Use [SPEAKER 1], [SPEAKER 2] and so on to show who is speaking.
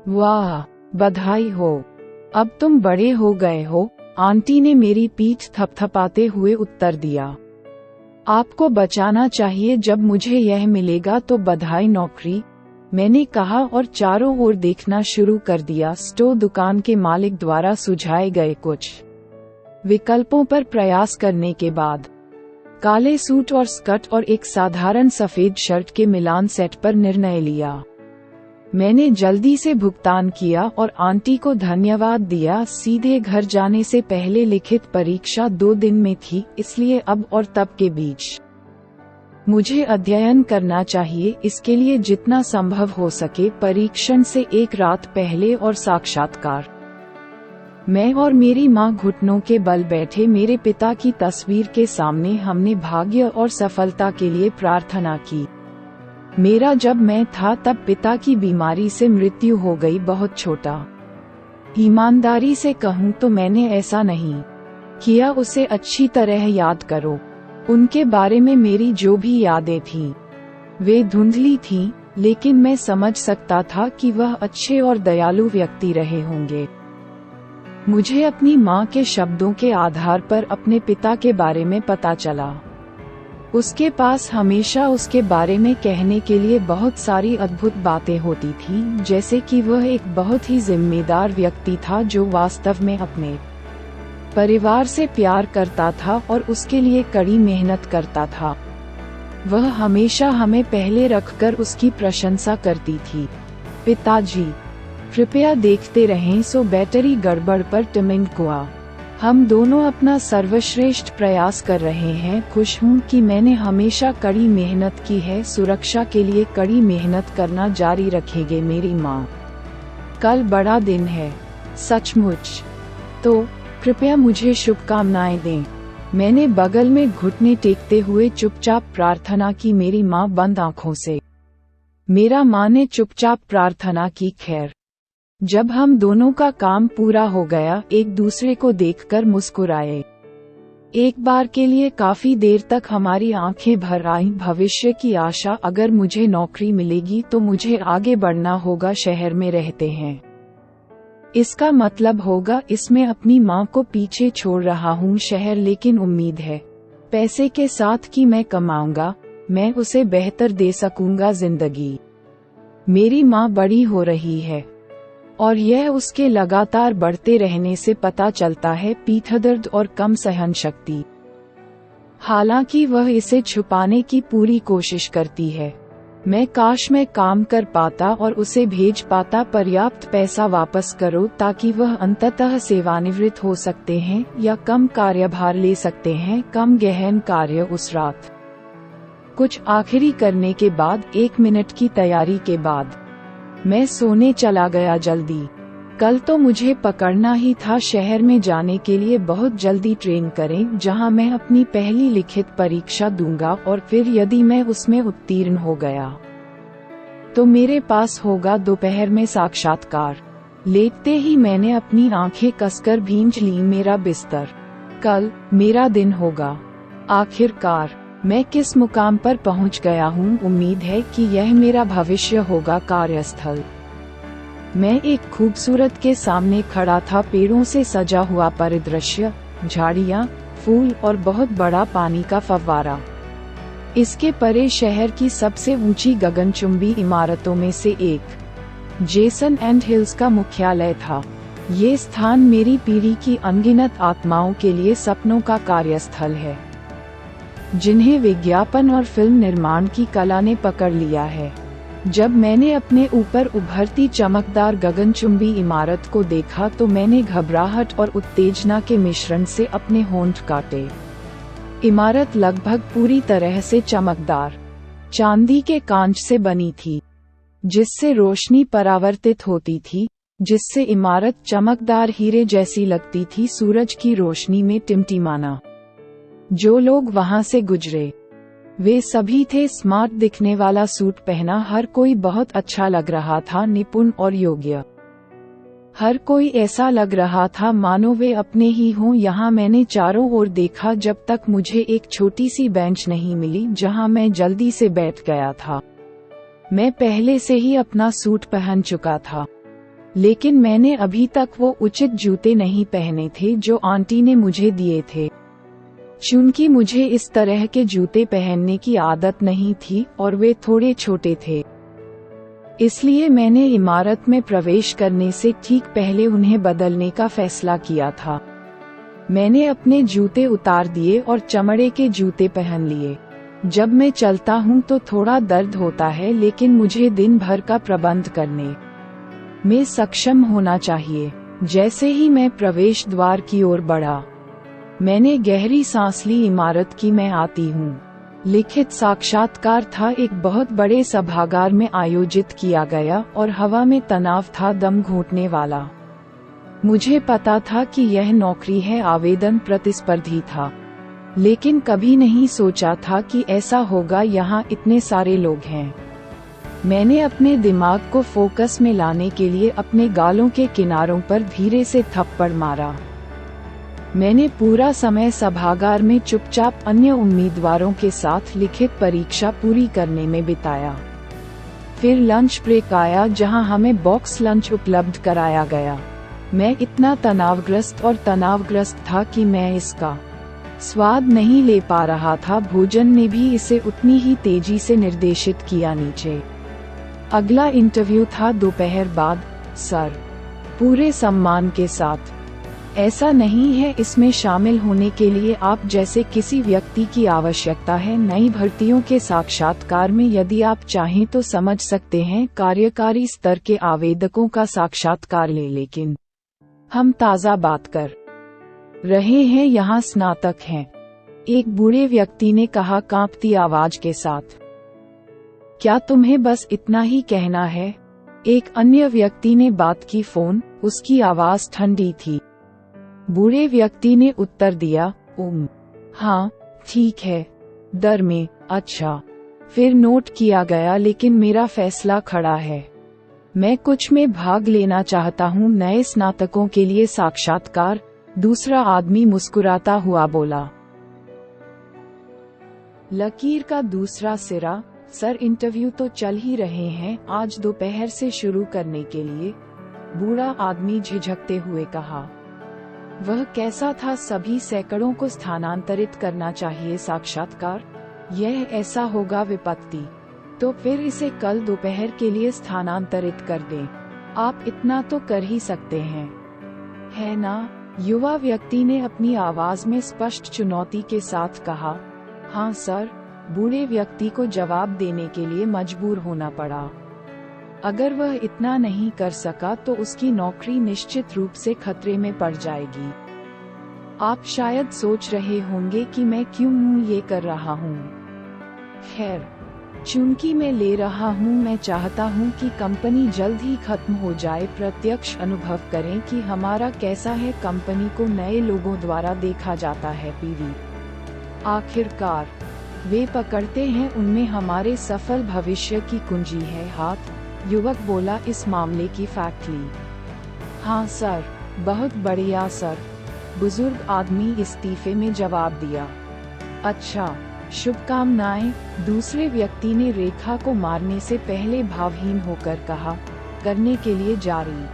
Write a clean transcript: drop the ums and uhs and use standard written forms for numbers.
[SPEAKER 1] वाह, बधाई हो, अब तुम बड़े हो गए हो, आंटी ने मेरी पीठ थपथपाते हुए उत्तर दिया। आपको बचाना चाहिए, जब मुझे यह मिलेगा तो बधाई नौकरी, मैंने कहा और चारों ओर देखना शुरू कर दिया। स्टोर दुकान के मालिक द्वारा सुझाए गए कुछ विकल्पों पर प्रयास करने के बाद काले सूट और स्कर्ट और एक साधारण सफेद शर्ट के मिलान सेट पर निर्णय लिया। मैंने जल्दी से भुगतान किया और आंटी को धन्यवाद दिया। सीधे घर जाने से पहले लिखित परीक्षा 2 दिन में थी, इसलिए अब और तब के बीच मुझे अध्ययन करना चाहिए। इसके लिए जितना संभव हो सके परीक्षण से एक रात पहले और साक्षात्कार। मैं और मेरी माँ घुटनों के बल बैठे मेरे पिता की तस्वीर के सामने। हमने भाग्य और सफलता के लिए प्रार्थना की। मेरा जब मैं था तब पिता की बीमारी से मृत्यु हो गई, बहुत छोटा। ईमानदारी से कहूँ तो मैंने ऐसा नहीं किया। उसे अच्छी तरह याद करो। उनके बारे में मेरी जो भी यादें थीं, वे धुंधली थीं, लेकिन मैं समझ सकता था कि वह अच्छे और दयालु व्यक्ति रहे होंगे। मुझे अपनी माँ के शब्दों के आधार पर अपने पिता के बारे में पता चला। उसके पास हमेशा उसके बारे में कहने के लिए बहुत सारी अद्भुत बातें होती थीं, जैसे कि वह एक बहुत ही जिम्मेदार व्यक्ति था जो वास्तव में अपने परिवार से प्यार करता था और उसके लिए कड़ी मेहनत करता था। वह हमेशा हमें पहले रखकर उसकी प्रशंसा करती थी। पिताजी, कृपया देखते रहें। सो बैटरी गड़बड़ पर टिमिंग कुआ। हम दोनों अपना सर्वश्रेष्ठ प्रयास कर रहे हैं। खुश हूँ कि मैंने हमेशा कड़ी मेहनत की है। सुरक्षा के लिए कड़ी मेहनत करना जारी रखेंगे मेरी माँ। कल बड़ा दिन है, सचमुच। तो कृपया मुझे शुभकामनाएं दें। मैंने बगल में घुटने टेकते हुए चुपचाप प्रार्थना की, मेरी माँ बंद आंखों से। मेरा माँ ने चुपचाप प्रार्थना की। खैर, जब हम दोनों का काम पूरा हो गया, एक दूसरे को देखकर मुस्कुराए। एक बार के लिए काफी देर तक हमारी आंखें भर आईं। भविष्य की आशा, अगर मुझे नौकरी मिलेगी तो मुझे आगे बढ़ना होगा। शहर में रहते हैं, इसका मतलब होगा इसमें अपनी माँ को पीछे छोड़ रहा हूँ शहर, लेकिन उम्मीद है पैसे के साथ कि मैं कमाऊंगा, मैं उसे बेहतर दे सकूंगा जिंदगी। मेरी माँ बड़ी हो रही है और यह उसके लगातार बढ़ते रहने से पता चलता है। पीठ दर्द और कम सहन शक्ति। हालांकि वह इसे छुपाने की पूरी कोशिश करती है। मैं काश मैं काम कर पाता और उसे भेज पाता। पर्याप्त पैसा वापस करो ताकि वह अंततः सेवानिवृत्त हो सकते हैं या कम कार्यभार ले सकते हैं। कम गहन कार्य उस रात। कुछ आखिरी करने के बाद 1 मिनट की तैयारी के बाद मैं सोने चला गया जल्दी। कल तो मुझे पकड़ना ही था शहर में जाने के लिए। बहुत जल्दी ट्रेन करें जहां मैं अपनी पहली लिखित परीक्षा दूंगा और फिर यदि मैं उसमें उत्तीर्ण हो गया तो मेरे पास होगा दोपहर में साक्षात्कार। लेटते ही मैंने अपनी आंखें कसकर भींच ली मेरा बिस्तर। कल मेरा दिन होगा। आखिरकार मैं किस मुकाम पर पहुंच गया हूं। उम्मीद है कि यह मेरा भविष्य होगा। कार्यस्थल। मैं एक खूबसूरत के सामने खड़ा था। पेड़ों से सजा हुआ परिदृश्य, झाड़ियां, फूल और बहुत बड़ा पानी का फव्वारा। इसके परे शहर की सबसे ऊंची गगनचुंबी इमारतों में से एक जेसन एंड हिल्स का मुख्यालय था। ये स्थान मेरी पीढ़ी की अनगिनत आत्माओं के लिए सपनों का कार्यस्थल है, जिन्हें विज्ञापन और फिल्म निर्माण की कला ने पकड़ लिया है। जब मैंने अपने ऊपर उभरती चमकदार गगनचुंबी इमारत को देखा तो मैंने घबराहट और उत्तेजना के मिश्रण से अपने होंठ काटे। इमारत लगभग पूरी तरह से चमकदार चांदी के कांच से बनी थी, जिससे रोशनी परावर्तित होती थी, जिससे इमारत चमकदार हीरे जैसी लगती थी, सूरज की रोशनी में टिमटिमाना। जो लोग वहां से गुजरे वे सभी थे स्मार्ट दिखने वाला सूट पहना। हर कोई बहुत अच्छा लग रहा था, निपुण और योग्य। हर कोई ऐसा लग रहा था मानो वे अपने ही हों। यहाँ मैंने चारों ओर देखा जब तक मुझे एक छोटी सी बेंच नहीं मिली जहाँ मैं जल्दी से बैठ गया था। मैं पहले से ही अपना सूट पहन चुका था। लेकिन मैंने अभी तक वो उचित जूते नहीं पहने थे जो आंटी ने मुझे दिए थे। चूंकि मुझे इस तरह के जूते पहनने की आदत नहीं थी और वे थोड़े छोटे थे, इसलिए मैंने इमारत में प्रवेश करने से ठीक पहले उन्हें बदलने का फैसला किया था। मैंने अपने जूते उतार दिए और चमड़े के जूते पहन लिए। जब मैं चलता हूँ तो थोड़ा दर्द होता है, लेकिन मुझे दिन भर का प्रबंध करने में सक्षम होना चाहिए। जैसे ही मैं प्रवेश द्वार की ओर बढ़ा, मैंने गहरी सांस ली। इमारत की मैं आती हूँ। लिखित साक्षात्कार था, एक बहुत बड़े सभागार में आयोजित किया गया और हवा में तनाव था, दम घोंटने वाला। मुझे पता था कि यह नौकरी है, आवेदन प्रतिस्पर्धी था, लेकिन कभी नहीं सोचा था कि ऐसा होगा। यहाँ इतने सारे लोग हैं। मैंने अपने दिमाग को फोकस में लाने के लिए अपने गालों के किनारों पर धीरे से थप्पड़ मारा। मैंने पूरा समय सभागार में चुपचाप अन्य उम्मीदवारों के साथ लिखित परीक्षा पूरी करने में बिताया। फिर लंच ब्रेक आया, जहां हमें बॉक्स लंच उपलब्ध कराया गया। मैं इतना तनावग्रस्त था कि मैं इसका स्वाद नहीं ले पा रहा था। भोजन ने भी इसे उतनी ही तेजी से निर्देशित किया नीचे। अगला इंटरव्यू था दोपहर बाद, सर, पूरे सम्मान के साथ। ऐसा नहीं है, इसमें शामिल होने के लिए आप जैसे किसी व्यक्ति की आवश्यकता है। नई भर्तियों के साक्षात्कार में यदि आप चाहें तो समझ सकते हैं, कार्यकारी स्तर के आवेदकों का साक्षात्कार ले, लेकिन हम ताज़ा बात कर रहे हैं, यहाँ स्नातक हैं, एक बूढ़े व्यक्ति ने कहा कांपती आवाज के साथ। क्या तुम्हें बस इतना ही कहना है? एक अन्य व्यक्ति ने बात की। फोन, उसकी आवाज ठंडी थी। बूढ़े व्यक्ति ने उत्तर दिया, हाँ, ठीक है, दर में, अच्छा। फिर नोट किया गया, लेकिन मेरा फैसला खड़ा है। मैं कुछ में भाग लेना चाहता हूँ। नए स्नातकों के लिए साक्षात्कार, दूसरा आदमी मुस्कुराता हुआ बोला। लकीर का दूसरा सिरा, सर, इंटरव्यू तो चल ही रहे हैं, आज दोपहर से शुरू करने के लिए, बूढ़ा आदमी झिझकते हुए कहा। वह कैसा था? सभी सैकड़ों को स्थानांतरित करना चाहिए। साक्षात्कार, यह ऐसा होगा विपत्ति। तो फिर इसे कल दोपहर के लिए स्थानांतरित कर दें। आप इतना तो कर ही सकते हैं, है ना? युवा व्यक्ति ने अपनी आवाज में स्पष्ट चुनौती के साथ कहा। हाँ सर, बूढ़े व्यक्ति को जवाब देने के लिए मजबूर होना पड़ा। अगर वह इतना नहीं कर सका तो उसकी नौकरी निश्चित रूप से खतरे में पड़ जाएगी। आप शायद सोच रहे होंगे कि मैं क्यों ये कर रहा हूँ। खैर, चूंकि मैं ले रहा हूँ, मैं चाहता हूँ कि कंपनी जल्द ही खत्म हो जाए। प्रत्यक्ष अनुभव करें कि हमारा कैसा है। कंपनी को नए लोगों द्वारा देखा जाता है। पीवी आखिरकार वे पकड़ते हैं, उनमें हमारे सफल भविष्य की कुंजी है। हाथ, युवक बोला, इस मामले की फैक्ट्री। हाँ सर, बहुत बढ़िया सर, बुजुर्ग आदमी इस्तीफे में जवाब दिया। अच्छा, शुभकामनाएं, दूसरे व्यक्ति ने रेखा को मारने से पहले भावहीन होकर कहा, करने के लिए जारी।